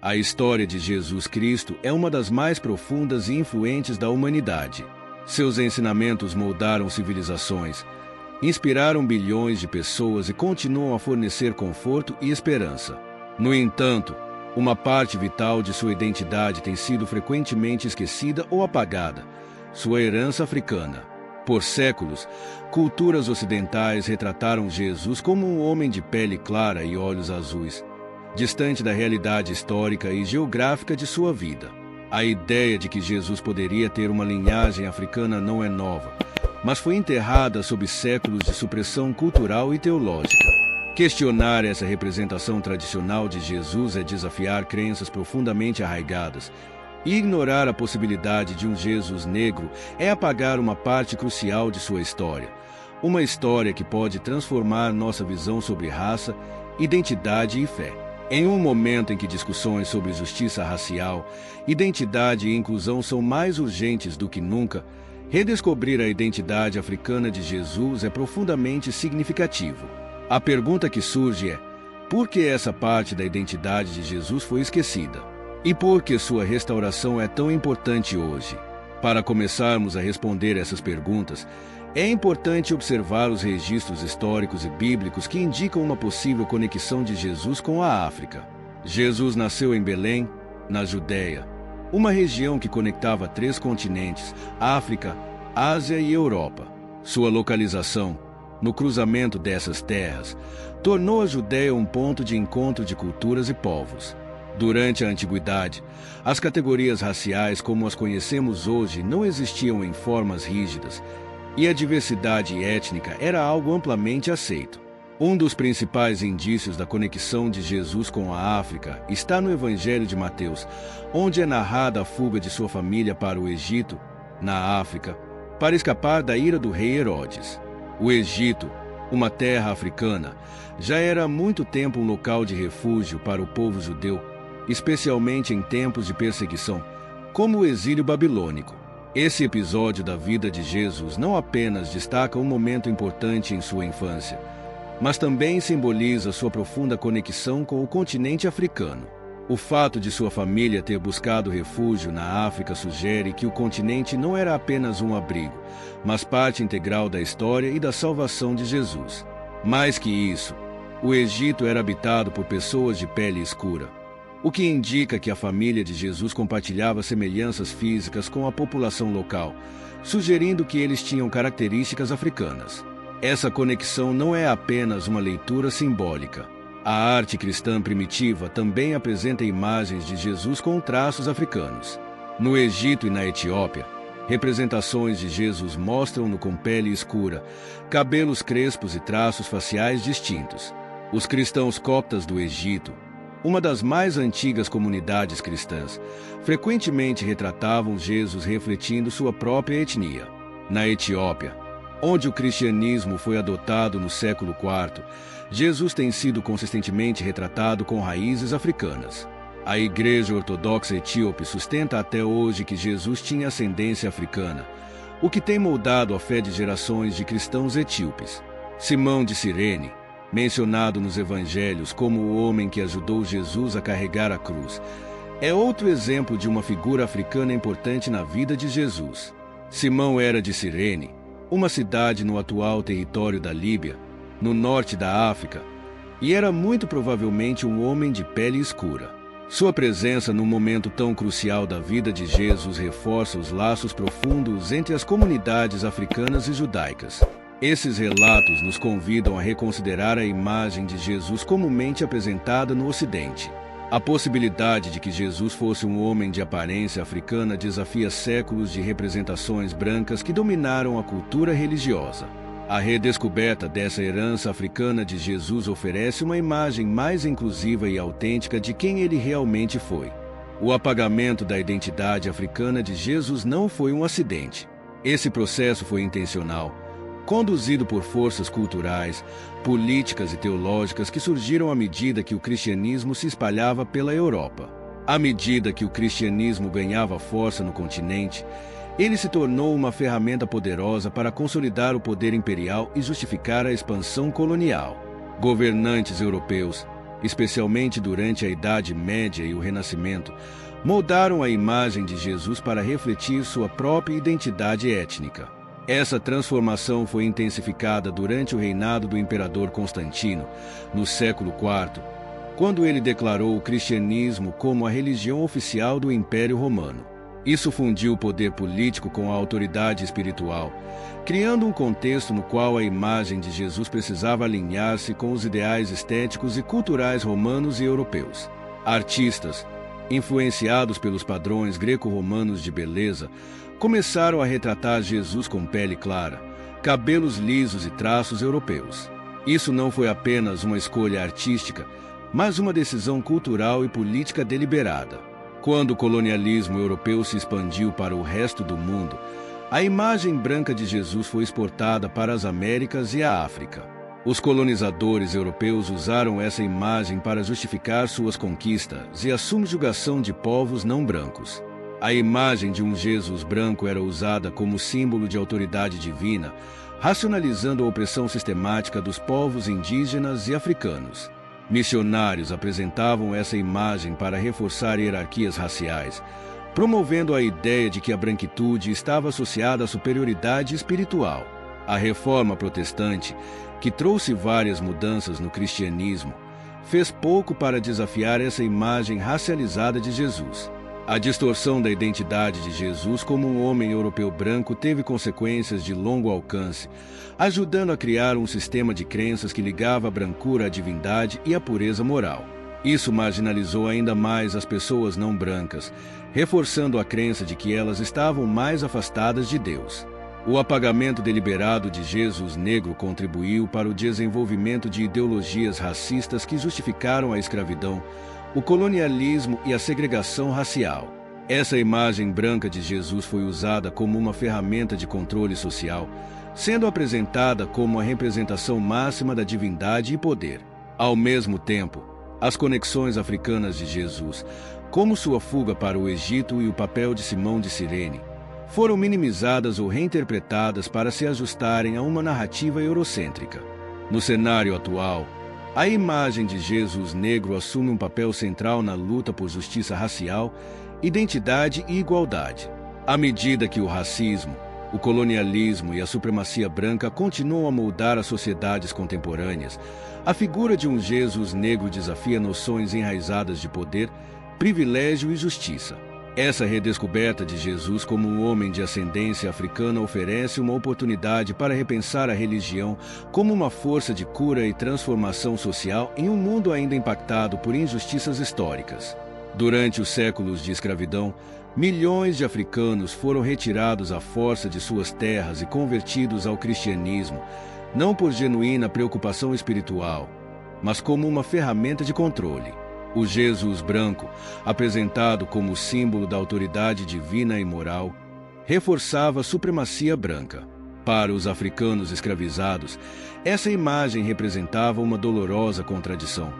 A história de Jesus Cristo é uma das mais profundas e influentes da humanidade. Seus ensinamentos moldaram civilizações, inspiraram bilhões de pessoas e continuam a fornecer conforto e esperança. No entanto, uma parte vital de sua identidade tem sido frequentemente esquecida ou apagada: sua herança africana. Por séculos, culturas ocidentais retrataram Jesus como um homem de pele clara e olhos azuis, distante da realidade histórica e geográfica de sua vida. A ideia de que Jesus poderia ter uma linhagem africana não é nova, mas foi enterrada sob séculos de supressão cultural e teológica. Questionar essa representação tradicional de Jesus é desafiar crenças profundamente arraigadas, e ignorar a possibilidade de um Jesus negro é apagar uma parte crucial de sua história, uma história que pode transformar nossa visão sobre raça, identidade e fé. Em um momento em que discussões sobre justiça racial, identidade e inclusão são mais urgentes do que nunca, redescobrir a identidade africana de Jesus é profundamente significativo. A pergunta que surge é: por que essa parte da identidade de Jesus foi esquecida? E por que sua restauração é tão importante hoje? Para começarmos a responder essas perguntas, é importante observar os registros históricos e bíblicos que indicam uma possível conexão de Jesus com a África. Jesus nasceu em Belém, na Judéia, uma região que conectava 3 continentes: África, Ásia e Europa. Sua localização, no cruzamento dessas terras, tornou a Judéia um ponto de encontro de culturas e povos. Durante a Antiguidade, as categorias raciais como as conhecemos hoje não existiam em formas rígidas, e a diversidade étnica era algo amplamente aceito. Um dos principais indícios da conexão de Jesus com a África está no Evangelho de Mateus, onde é narrada a fuga de sua família para o Egito, na África, para escapar da ira do rei Herodes. O Egito, uma terra africana, já era há muito tempo um local de refúgio para o povo judeu, especialmente em tempos de perseguição, como o exílio babilônico. Esse episódio da vida de Jesus não apenas destaca um momento importante em sua infância, mas também simboliza sua profunda conexão com o continente africano. O fato de sua família ter buscado refúgio na África sugere que o continente não era apenas um abrigo, mas parte integral da história e da salvação de Jesus. Mais que isso, o Egito era habitado por pessoas de pele escura, o que indica que a família de Jesus compartilhava semelhanças físicas com a população local, sugerindo que eles tinham características africanas. Essa conexão não é apenas uma leitura simbólica. A arte cristã primitiva também apresenta imagens de Jesus com traços africanos. No Egito e na Etiópia, representações de Jesus mostram-no com pele escura, cabelos crespos e traços faciais distintos. Os cristãos coptas do Egito, uma das mais antigas comunidades cristãs, frequentemente retratavam Jesus refletindo sua própria etnia. Na Etiópia, onde o cristianismo foi adotado no século IV, Jesus tem sido consistentemente retratado com raízes africanas. A Igreja Ortodoxa Etíope sustenta até hoje que Jesus tinha ascendência africana, o que tem moldado a fé de gerações de cristãos etíopes. Simão de Cirene, mencionado nos evangelhos como o homem que ajudou Jesus a carregar a cruz, é outro exemplo de uma figura africana importante na vida de Jesus. Simão era de Cirene, uma cidade no atual território da Líbia, no norte da África, e era muito provavelmente um homem de pele escura. Sua presença num momento tão crucial da vida de Jesus reforça os laços profundos entre as comunidades africanas e judaicas. Esses relatos nos convidam a reconsiderar a imagem de Jesus comumente apresentada no Ocidente. A possibilidade de que Jesus fosse um homem de aparência africana desafia séculos de representações brancas que dominaram a cultura religiosa. A redescoberta dessa herança africana de Jesus oferece uma imagem mais inclusiva e autêntica de quem ele realmente foi. O apagamento da identidade africana de Jesus não foi um acidente. Esse processo foi intencional, conduzido por forças culturais, políticas e teológicas que surgiram à medida que o cristianismo se espalhava pela Europa. À medida que o cristianismo ganhava força no continente, ele se tornou uma ferramenta poderosa para consolidar o poder imperial e justificar a expansão colonial. Governantes europeus, especialmente durante a Idade Média e o Renascimento, moldaram a imagem de Jesus para refletir sua própria identidade étnica. Essa transformação foi intensificada durante o reinado do imperador Constantino, no século IV, quando ele declarou o cristianismo como a religião oficial do Império Romano. Isso fundiu o poder político com a autoridade espiritual, criando um contexto no qual a imagem de Jesus precisava alinhar-se com os ideais estéticos e culturais romanos e europeus. Artistas, influenciados pelos padrões greco-romanos de beleza, começaram a retratar Jesus com pele clara, cabelos lisos e traços europeus. Isso não foi apenas uma escolha artística, mas uma decisão cultural e política deliberada. Quando o colonialismo europeu se expandiu para o resto do mundo, a imagem branca de Jesus foi exportada para as Américas e a África. Os colonizadores europeus usaram essa imagem para justificar suas conquistas e a subjugação de povos não brancos. A imagem de um Jesus branco era usada como símbolo de autoridade divina, racionalizando a opressão sistemática dos povos indígenas e africanos. Missionários apresentavam essa imagem para reforçar hierarquias raciais, promovendo a ideia de que a branquitude estava associada à superioridade espiritual. A Reforma Protestante, que trouxe várias mudanças no cristianismo, fez pouco para desafiar essa imagem racializada de Jesus. A distorção da identidade de Jesus como um homem europeu branco teve consequências de longo alcance, ajudando a criar um sistema de crenças que ligava a brancura à divindade e à pureza moral. Isso marginalizou ainda mais as pessoas não brancas, reforçando a crença de que elas estavam mais afastadas de Deus. O apagamento deliberado de Jesus negro contribuiu para o desenvolvimento de ideologias racistas que justificaram a escravidão, o colonialismo e a segregação racial. Essa imagem branca de Jesus foi usada como uma ferramenta de controle social, sendo apresentada como a representação máxima da divindade e poder. Ao mesmo tempo, as conexões africanas de Jesus, como sua fuga para o Egito e o papel de Simão de Cirene, foram minimizadas ou reinterpretadas para se ajustarem a uma narrativa eurocêntrica. No cenário atual, a imagem de Jesus negro assume um papel central na luta por justiça racial, identidade e igualdade. À medida que o racismo, o colonialismo e a supremacia branca continuam a moldar as sociedades contemporâneas, a figura de um Jesus negro desafia noções enraizadas de poder, privilégio e justiça. Essa redescoberta de Jesus como um homem de ascendência africana oferece uma oportunidade para repensar a religião como uma força de cura e transformação social em um mundo ainda impactado por injustiças históricas. Durante os séculos de escravidão, milhões de africanos foram retirados à força de suas terras e convertidos ao cristianismo, não por genuína preocupação espiritual, mas como uma ferramenta de controle. O Jesus branco, apresentado como símbolo da autoridade divina e moral, reforçava a supremacia branca. Para os africanos escravizados, essa imagem representava uma dolorosa contradição,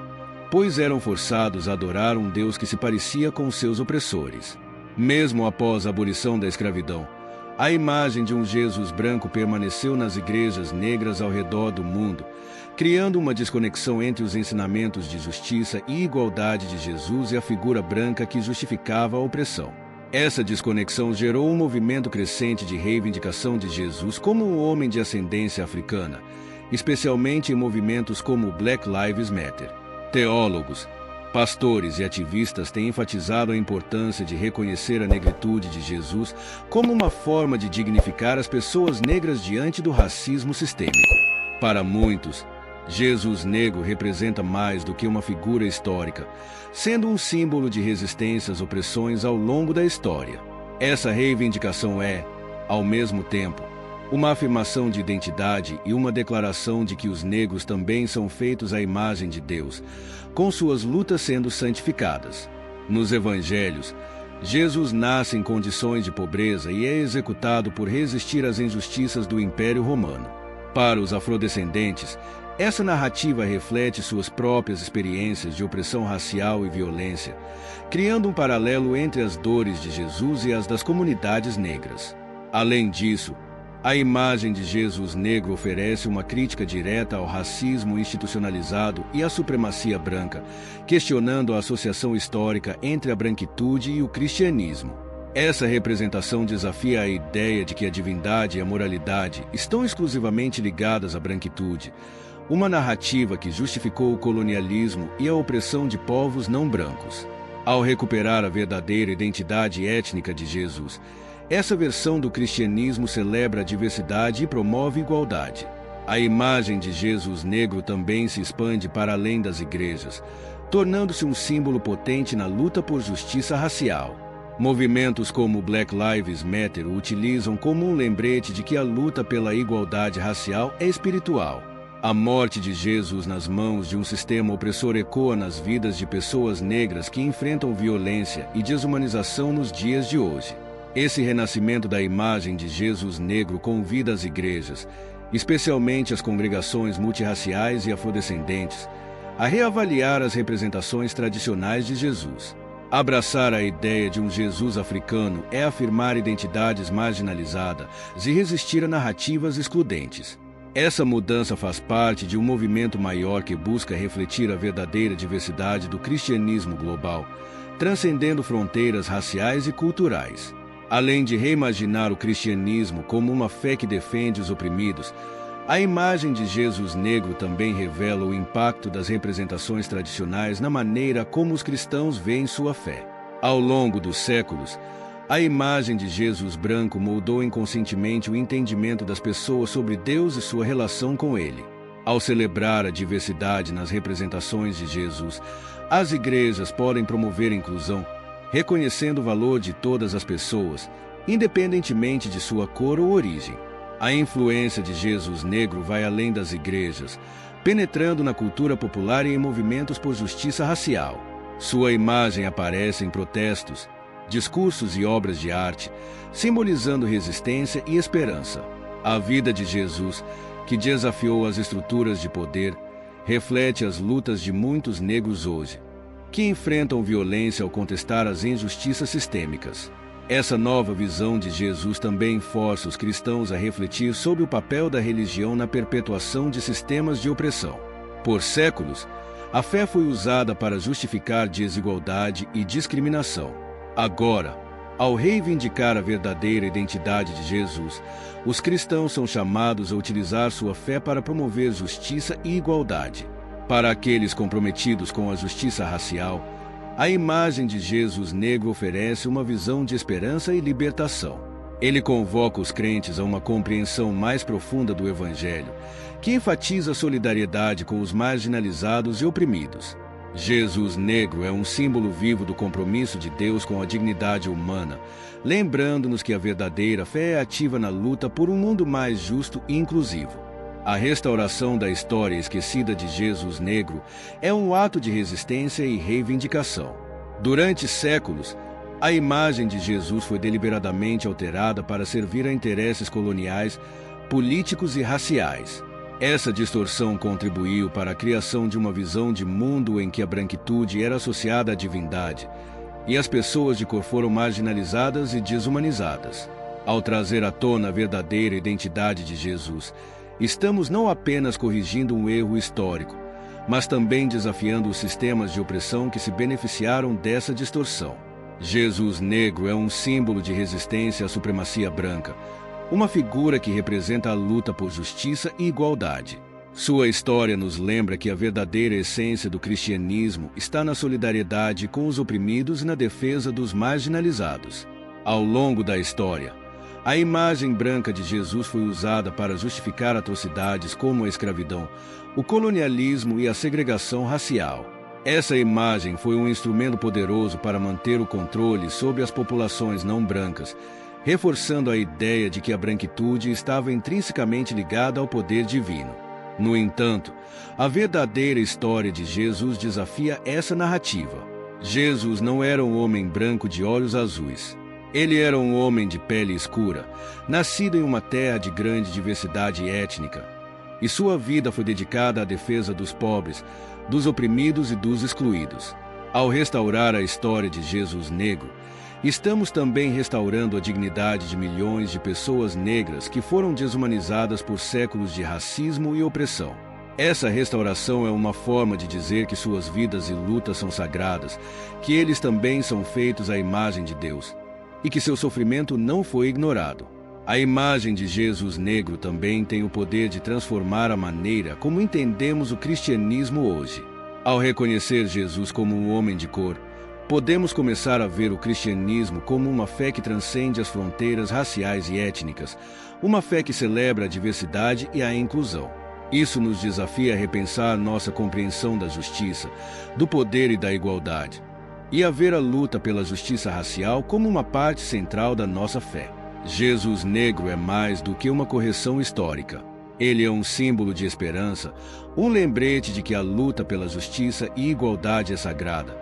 pois eram forçados a adorar um Deus que se parecia com seus opressores. Mesmo após a abolição da escravidão, a imagem de um Jesus branco permaneceu nas igrejas negras ao redor do mundo, criando uma desconexão entre os ensinamentos de justiça e igualdade de Jesus e a figura branca que justificava a opressão. Essa desconexão gerou um movimento crescente de reivindicação de Jesus como um homem de ascendência africana, especialmente em movimentos como o Black Lives Matter. Teólogos, pastores e ativistas têm enfatizado a importância de reconhecer a negritude de Jesus como uma forma de dignificar as pessoas negras diante do racismo sistêmico. Para muitos, Jesus negro representa mais do que uma figura histórica, sendo um símbolo de resistência às opressões ao longo da história. Essa reivindicação é, ao mesmo tempo, uma afirmação de identidade e uma declaração de que os negros também são feitos à imagem de Deus, com suas lutas sendo santificadas. Nos evangelhos, Jesus nasce em condições de pobreza e é executado por resistir às injustiças do Império Romano. Para os afrodescendentes, essa narrativa reflete suas próprias experiências de opressão racial e violência, criando um paralelo entre as dores de Jesus e as das comunidades negras. Além disso, A imagem de Jesus negro oferece uma crítica direta ao racismo institucionalizado e à supremacia branca, questionando a associação histórica entre a branquitude e o cristianismo. Essa representação desafia a ideia de que a divindade e a moralidade estão exclusivamente ligadas à branquitude, uma narrativa que justificou o colonialismo e a opressão de povos não brancos. Ao recuperar a verdadeira identidade étnica de Jesus, essa versão do cristianismo celebra a diversidade e promove igualdade. A imagem de Jesus negro também se expande para além das igrejas, tornando-se um símbolo potente na luta por justiça racial. Movimentos como Black Lives Matter o utilizam como um lembrete de que a luta pela igualdade racial é espiritual. A morte de Jesus nas mãos de um sistema opressor ecoa nas vidas de pessoas negras que enfrentam violência e desumanização nos dias de hoje. Esse renascimento da imagem de Jesus negro convida as igrejas, especialmente as congregações multirraciais e afrodescendentes, a reavaliar as representações tradicionais de Jesus. Abraçar a ideia de um Jesus africano é afirmar identidades marginalizadas e resistir a narrativas excludentes. Essa mudança faz parte de um movimento maior que busca refletir a verdadeira diversidade do cristianismo global, transcendendo fronteiras raciais e culturais. Além de reimaginar o cristianismo como uma fé que defende os oprimidos, a imagem de Jesus negro também revela o impacto das representações tradicionais na maneira como os cristãos veem sua fé. Ao longo dos séculos, a imagem de Jesus branco moldou inconscientemente o entendimento das pessoas sobre Deus e sua relação com Ele. Ao celebrar a diversidade nas representações de Jesus, as igrejas podem promover a inclusão, reconhecendo o valor de todas as pessoas, independentemente de sua cor ou origem. A influência de Jesus negro vai além das igrejas, penetrando na cultura popular e em movimentos por justiça racial. Sua imagem aparece em protestos, discursos e obras de arte, simbolizando resistência e esperança. A vida de Jesus, que desafiou as estruturas de poder, reflete as lutas de muitos negros hoje, que enfrentam violência ao contestar as injustiças sistêmicas. Essa nova visão de Jesus também força os cristãos a refletir sobre o papel da religião na perpetuação de sistemas de opressão. Por séculos, a fé foi usada para justificar desigualdade e discriminação. Agora, ao reivindicar a verdadeira identidade de Jesus, os cristãos são chamados a utilizar sua fé para promover justiça e igualdade. Para aqueles comprometidos com a justiça racial, a imagem de Jesus negro oferece uma visão de esperança e libertação. Ele convoca os crentes a uma compreensão mais profunda do Evangelho, que enfatiza a solidariedade com os marginalizados e oprimidos. Jesus negro é um símbolo vivo do compromisso de Deus com a dignidade humana, lembrando-nos que a verdadeira fé é ativa na luta por um mundo mais justo e inclusivo. A restauração da história esquecida de Jesus negro é um ato de resistência e reivindicação. Durante séculos, a imagem de Jesus foi deliberadamente alterada para servir a interesses coloniais, políticos e raciais. Essa distorção contribuiu para a criação de uma visão de mundo em que a branquitude era associada à divindade, e as pessoas de cor foram marginalizadas e desumanizadas. Ao trazer à tona a verdadeira identidade de Jesus, estamos não apenas corrigindo um erro histórico, mas também desafiando os sistemas de opressão que se beneficiaram dessa distorção. Jesus negro é um símbolo de resistência à supremacia branca, uma figura que representa a luta por justiça e igualdade. Sua história nos lembra que a verdadeira essência do cristianismo está na solidariedade com os oprimidos e na defesa dos marginalizados. Ao longo da história, a imagem branca de Jesus foi usada para justificar atrocidades como a escravidão, o colonialismo e a segregação racial. Essa imagem foi um instrumento poderoso para manter o controle sobre as populações não brancas, reforçando a ideia de que a branquitude estava intrinsecamente ligada ao poder divino. No entanto, a verdadeira história de Jesus desafia essa narrativa. Jesus não era um homem branco de olhos azuis. Ele era um homem de pele escura, nascido em uma terra de grande diversidade étnica, e sua vida foi dedicada à defesa dos pobres, dos oprimidos e dos excluídos. Ao restaurar a história de Jesus negro, Estamos também restaurando a dignidade de milhões de pessoas negras que foram desumanizadas por séculos de racismo e opressão. Essa restauração é uma forma de dizer que suas vidas e lutas são sagradas, que eles também são feitos à imagem de Deus, e que seu sofrimento não foi ignorado. A imagem de Jesus negro também tem o poder de transformar a maneira como entendemos o cristianismo hoje. Ao reconhecer Jesus como um homem de cor, podemos começar a ver o cristianismo como uma fé que transcende as fronteiras raciais e étnicas, uma fé que celebra a diversidade e a inclusão. Isso nos desafia a repensar nossa compreensão da justiça, do poder e da igualdade, e a ver a luta pela justiça racial como uma parte central da nossa fé. Jesus negro é mais do que uma correção histórica. Ele é um símbolo de esperança, um lembrete de que a luta pela justiça e igualdade é sagrada,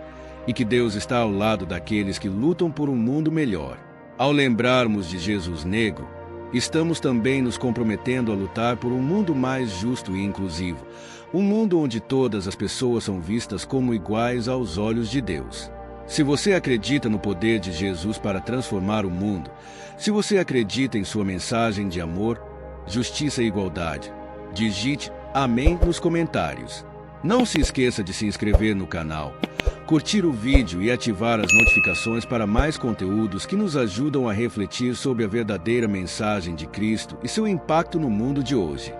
e que Deus está ao lado daqueles que lutam por um mundo melhor. Ao lembrarmos de Jesus negro, estamos também nos comprometendo a lutar por um mundo mais justo e inclusivo, um mundo onde todas as pessoas são vistas como iguais aos olhos de Deus. Se você acredita no poder de Jesus para transformar o mundo, se você acredita em sua mensagem de amor, justiça e igualdade, digite amém nos comentários. Não se esqueça de se inscrever no canal, curtir o vídeo e ativar as notificações para mais conteúdos que nos ajudam a refletir sobre a verdadeira mensagem de Cristo e seu impacto no mundo de hoje.